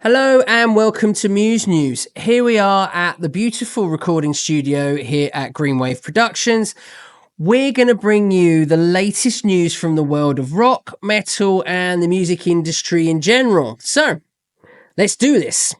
Hello and welcome to MusNews. Here we are at the beautiful recording studio here at Greenwave Productions. We're going to bring you the latest news from the world of rock, metal and the music industry in general. So, let's do this.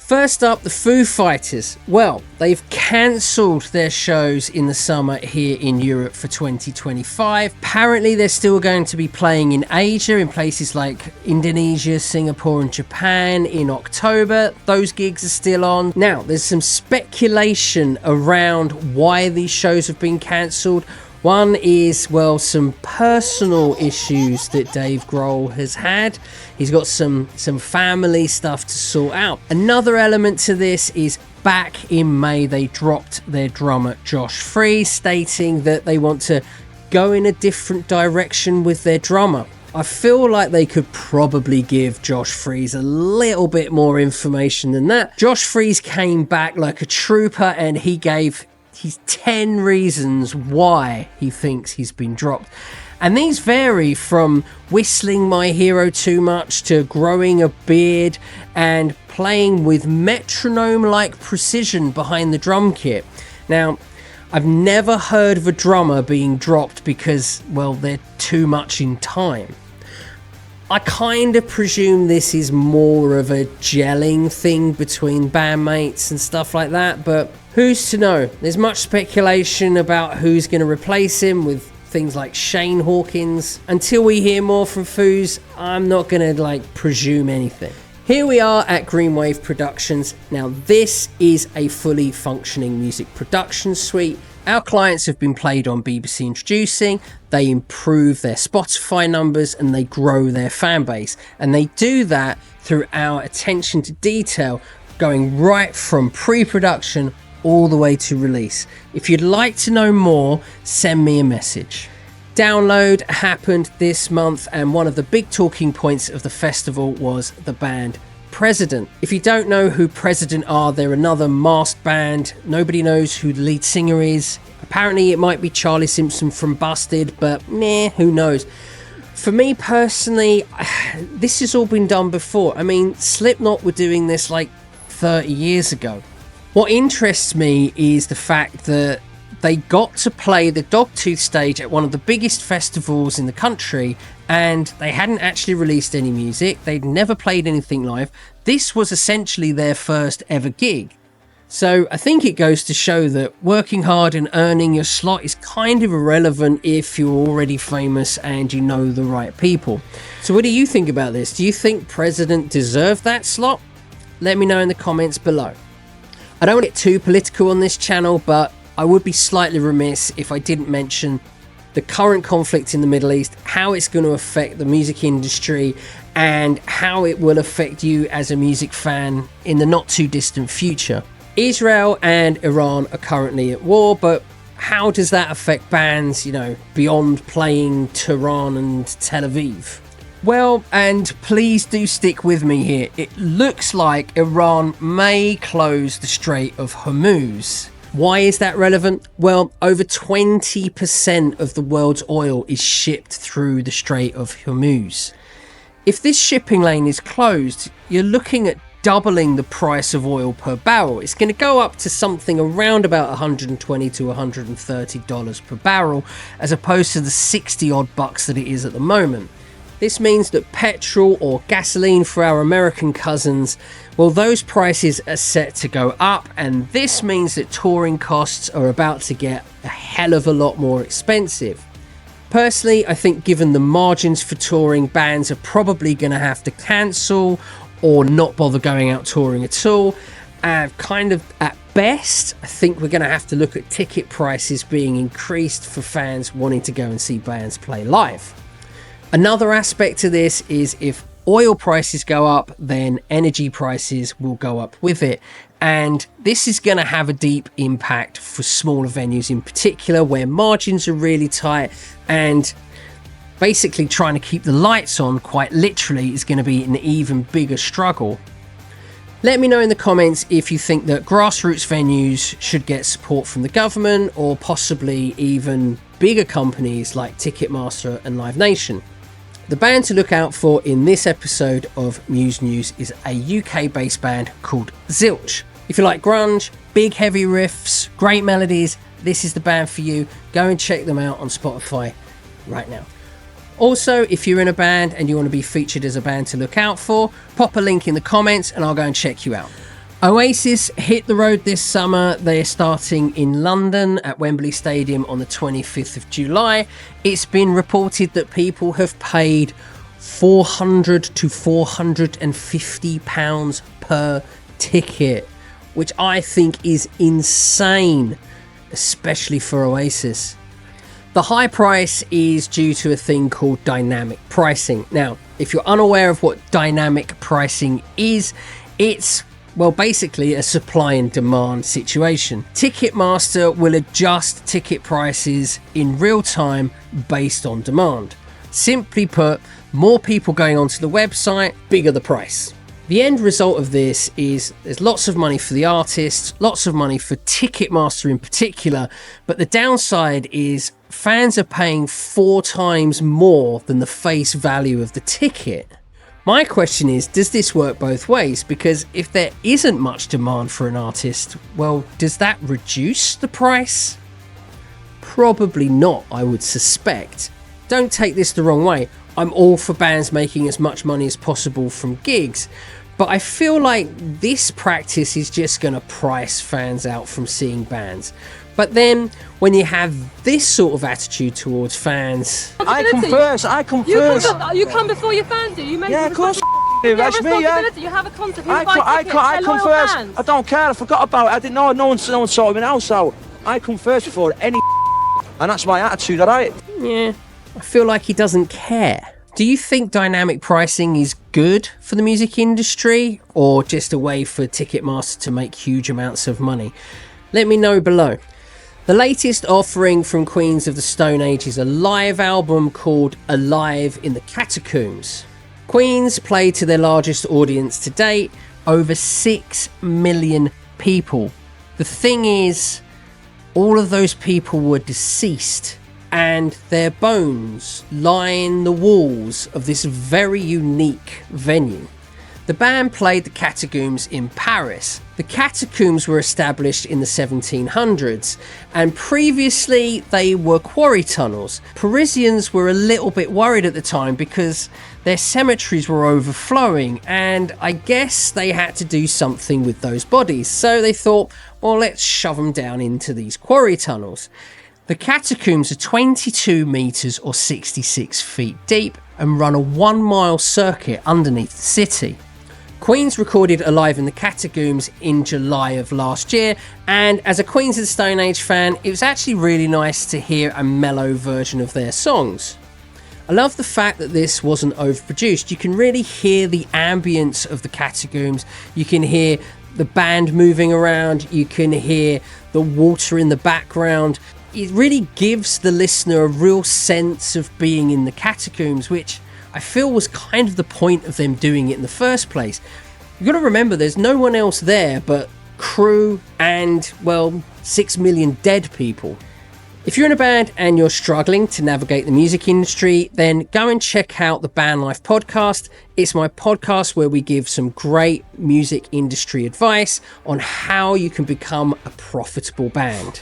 First up, the Foo Fighters. Well, they've cancelled their shows in the summer here in Europe for 2025. Apparently, they're still going to be playing in Asia, in places like Indonesia, Singapore and Japan in October. Those gigs are still on. Now, there's some speculation around why these shows have been cancelled. One is, well, some personal issues that Dave Grohl has had. He's got some family stuff to sort out. Another element to this is back in May, they dropped their drummer Josh Freese, stating that they want to go in a different direction with their drummer. I feel like they could probably give Josh Freese a little bit more information than that. Josh Freese came back like a trooper and he gave his 10 reasons why he thinks he's been dropped. And these vary from whistling My Hero too much to growing a beard and playing with metronome-like precision behind the drum kit. Now, I've never heard of a drummer being dropped because, well, they're too much in time. I kind of presume this is more of a gelling thing between bandmates and stuff like that, but who's to know? There's much speculation about who's going to replace him with things like Shane Hawkins. Until we hear more from Foos, I'm not going to presume anything. Here we are at Greenwave Productions. Now this is a fully functioning music production suite. Our clients have been played on BBC Introducing, they improve their Spotify numbers and they grow their fan base. And they do that through our attention to detail, going right from pre-production all the way to release. If you'd like to know more, send me a message. Download happened this month and one of the big talking points of the festival was the band President. If you don't know who President are, they're another masked band. Nobody knows who the lead singer is. Apparently it might be Charlie Simpson from Busted, but who knows. For me personally, this has all been done before. I mean, Slipknot were doing this 30 years ago. What interests me is the fact that they got to play the Dogtooth stage at one of the biggest festivals in the country and they hadn't actually released any music. They'd never played anything live. This was essentially their first ever gig. So I think it goes to show that working hard and earning your slot is kind of irrelevant if you're already famous and you know the right people. So what do you think about this? Do you think President deserved that slot? Let me know in the comments below. I don't want to get too political on this channel, but I would be slightly remiss if I didn't mention the current conflict in the Middle East, how it's going to affect the music industry and how it will affect you as a music fan in the not too distant future. Israel and Iran are currently at war, but how does that affect bands, beyond playing Tehran and Tel Aviv? Well, and please do stick with me here. It looks like Iran may close the Strait of Hormuz. Why is that relevant? Well, over 20% of the world's oil is shipped through the Strait of Hormuz. If this shipping lane is closed, you're looking at doubling the price of oil per barrel. It's going to go up to something around about $120 to $130 per barrel, as opposed to the 60 odd bucks that it is at the moment. This means that petrol or gasoline for our American cousins, well, those prices are set to go up, and this means that touring costs are about to get a hell of a lot more expensive. Personally, I think given the margins for touring, bands are probably going to have to cancel or not bother going out touring at all. At best, I think we're going to have to look at ticket prices being increased for fans wanting to go and see bands play live. Another aspect to this is if oil prices go up, then energy prices will go up with it. And this is going to have a deep impact for smaller venues in particular, where margins are really tight, and basically trying to keep the lights on, quite literally, is going to be an even bigger struggle. Let me know in the comments if you think that grassroots venues should get support from the government, or possibly even bigger companies like Ticketmaster and Live Nation. The band to look out for in this episode of MusNews is a UK-based band called Ziltch. If you like grunge, big heavy riffs, great melodies, this is the band for you. Go and check them out on Spotify right now. Also, if you're in a band and you want to be featured as a band to look out for, pop a link in the comments and I'll go and check you out. Oasis hit the road this summer. They're starting in London at Wembley Stadium on the 25th of July. It's been reported that people have paid £400 to £450 per ticket, which I think is insane, especially for Oasis. The high price is due to a thing called dynamic pricing. Now, if you're unaware of what dynamic pricing is, it's, well, basically a supply and demand situation. Ticketmaster will adjust ticket prices in real time based on demand. Simply put, more people going onto the website, bigger the price. The end result of this is there's lots of money for the artists, lots of money for Ticketmaster in particular, but the downside is fans are paying 4 times more than the face value of the ticket. My question is, does this work both ways? Because if there isn't much demand for an artist, well, does that reduce the price? Probably not, I would suspect. Don't take this the wrong way. I'm all for bands making as much money as possible from gigs, but I feel like this practice is just going to price fans out from seeing bands. But then, when you have this sort of attitude towards fans... I come first. You come before your fans do. You make of course do. That's me, yeah. You have a concert. I come first. Fans. I don't care. I forgot about it. I didn't know. No one sorted me out, so I come first before any and that's my attitude, alright? Yeah, I feel like he doesn't care. Do you think dynamic pricing is good for the music industry, or just a way for Ticketmaster to make huge amounts of money? Let me know below. The latest offering from Queens of the Stone Age is a live album called Alive in the Catacombs. Queens played to their largest audience to date, over 6 million people. The thing is, all of those people were deceased, and their bones line the walls of this very unique venue. The band played the Catacombs in Paris. The Catacombs were established in the 1700s, and previously they were quarry tunnels. Parisians were a little bit worried at the time because their cemeteries were overflowing, and I guess they had to do something with those bodies. So they thought, well, let's shove them down into these quarry tunnels. The Catacombs are 22 metres or 66 feet deep and run a 1-mile circuit underneath the city. Queens recorded Alive in the Catacombs in July of last year, and as a Queens of the Stone Age fan, it was actually really nice to hear a mellow version of their songs. I love the fact that this wasn't overproduced. You can really hear the ambience of the Catacombs, you can hear the band moving around, you can hear the water in the background. It really gives the listener a real sense of being in the Catacombs, which I feel was kind of the point of them doing it in the first place. You've got to remember there's no one else there but crew and, well, 6 million dead people. If you're in a band and you're struggling to navigate the music industry, then go and check out the Band Life podcast. It's my podcast where we give some great music industry advice on how you can become a profitable band.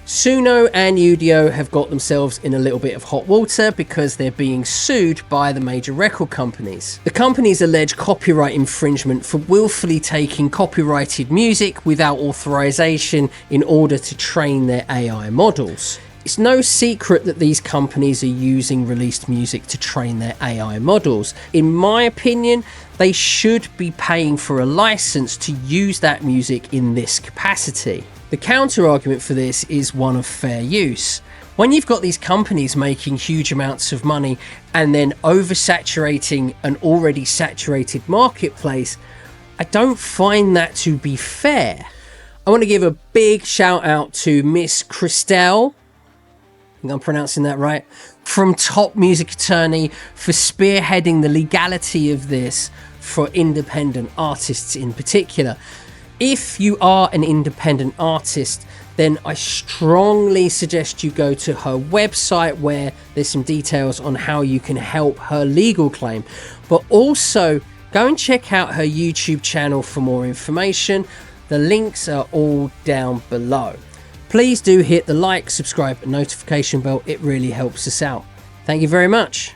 Suno and Udio have got themselves in a little bit of hot water because they're being sued by the major record companies. The companies allege copyright infringement for willfully taking copyrighted music without authorization in order to train their AI models. It's no secret that these companies are using released music to train their AI models. In my opinion, they should be paying for a license to use that music in this capacity. The counter argument for this is one of fair use. When you've got these companies making huge amounts of money and then oversaturating an already saturated marketplace, I don't find that to be fair. I want to give a big shout out to Miss Christelle, I think I'm pronouncing that right, from Top Music Attorney for spearheading the legality of this for independent artists in particular. If you are an independent artist, then I strongly suggest you go to her website where there's some details on how you can help her legal claim. But also go and check out her YouTube channel for more information. The links are all down below. Please do hit the like, subscribe and notification bell. It really helps us out. Thank you very much.